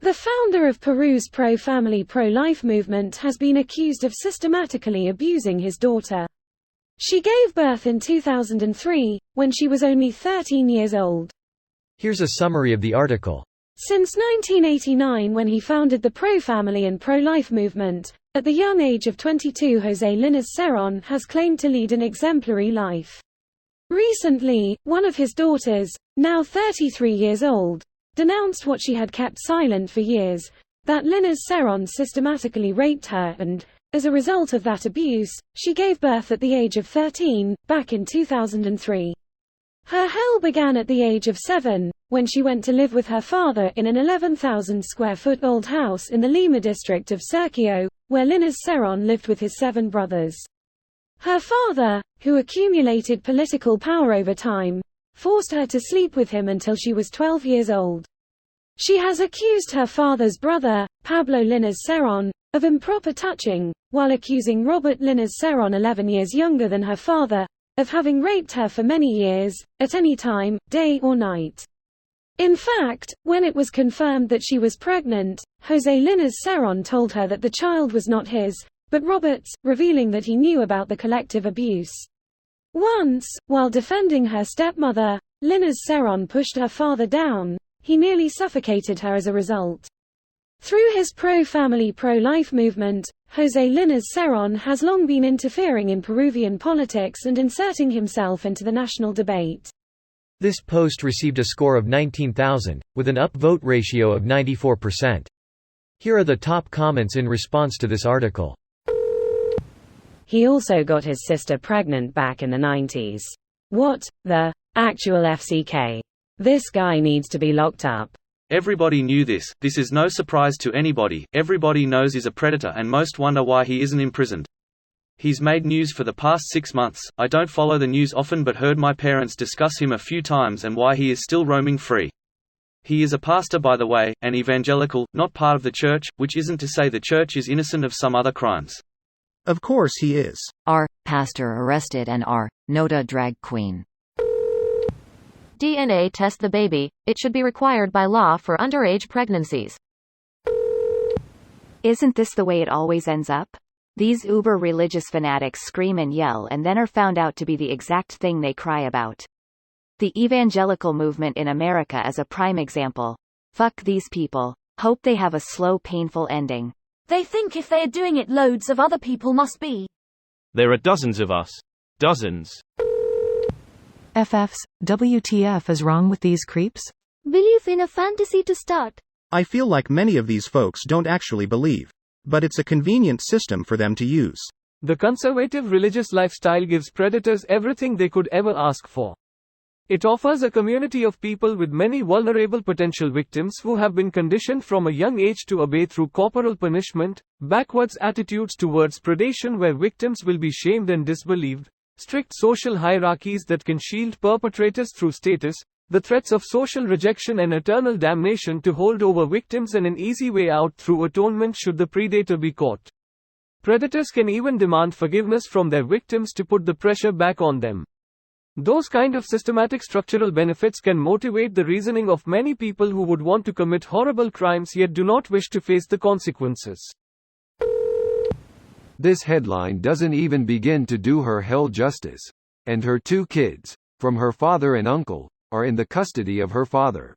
The founder of Perus Pro-Family Pro-Life Movement has been accused of systematically abusing his daughter. She gave birth in 2003, when she was only 13 years old. Here's a summary of the article. Since 1989, when he founded the pro-family and pro-life movement, at the young age of 22, José Linares Cerón has claimed to lead an exemplary life. Recently, one of his daughters, now 33 years old, denounced what she had kept silent for years, that Linares Cerón systematically raped her and, as a result of that abuse, she gave birth at the age of 13, back in 2003. Her hell began at the age of 7, when she went to live with her father in an 11,000 square foot old house in the Lima district of Surquillo, where Linares Cerón lived with his 7 brothers. Her father, who accumulated political power over time, forced her to sleep with him until she was 12 years old. She has accused her father's brother, Pablo Linares Cerón, of improper touching, while accusing Robert Linares Cerón, 11 years younger than her father, of having raped her for many years, at any time, day or night. In fact, when it was confirmed that she was pregnant, José Linares Cerón told her that the child was not his, but Robert's, revealing that he knew about the collective abuse. Once, while defending her stepmother, Linares Cerón pushed her father down. He nearly suffocated her as a result. Through his pro-family pro-life movement, José Linares Cerón has long been interfering in Peruvian politics and inserting himself into the national debate. This post received a score of 19,000, with an upvote ratio of 94%. Here are the top comments in response to this article. He also got his sister pregnant back in the 90s. What the actual FCK? This guy needs to be locked up. Everybody knew this. This is no surprise to anybody. Everybody knows he's a predator and most wonder why he isn't imprisoned. He's made news for the past 6 months. I don't follow the news often but heard my parents discuss him a few times and why he is still roaming free. He is a pastor, by the way, an evangelical, not part of the church, which isn't to say the church is innocent of some other crimes. Of course he is. R. Pastor arrested and R. Nota drag queen. DNA test the baby. It should be required by law for underage pregnancies. Isn't this the way it always ends up? These uber-religious fanatics scream and yell and then are found out to be the exact thing they cry about. The evangelical movement in America is a prime example. Fuck these people. Hope they have a slow, painful ending. They think if they are doing it, loads of other people must be. There are dozens of us. Dozens. FFs, WTF is wrong with these creeps? Believe in a fantasy to start. I feel like many of these folks don't actually believe. But it's a convenient system for them to use. The conservative religious lifestyle gives predators everything they could ever ask for. It offers a community of people with many vulnerable potential victims who have been conditioned from a young age to obey through corporal punishment, backwards attitudes towards predation where victims will be shamed and disbelieved, strict social hierarchies that can shield perpetrators through status, the threats of social rejection and eternal damnation to hold over victims, and an easy way out through atonement should the predator be caught. Predators can even demand forgiveness from their victims to put the pressure back on them. Those kind of systematic structural benefits can motivate the reasoning of many people who would want to commit horrible crimes yet do not wish to face the consequences. This headline doesn't even begin to do her hell justice. And her 2 kids, from her father and uncle, are in the custody of her father.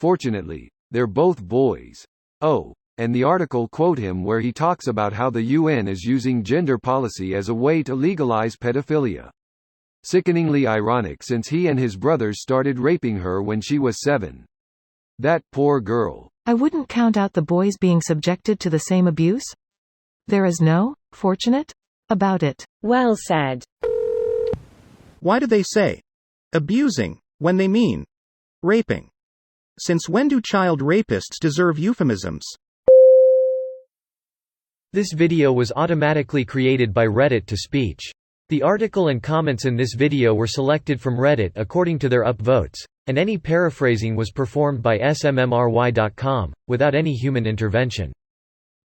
Fortunately, they're both boys. Oh, and the article quote him where he talks about how the UN is using gender policy as a way to legalize pedophilia. Sickeningly ironic since he and his brothers started raping her when she was 7. That poor girl. I wouldn't count out the boys being subjected to the same abuse. There is no fortunate about it. Well said. Why do they say abusing when they mean raping? Since when do child rapists deserve euphemisms? This video was automatically created by Reddit to speech. The article and comments in this video were selected from Reddit according to their upvotes, and any paraphrasing was performed by smmry.com, without any human intervention.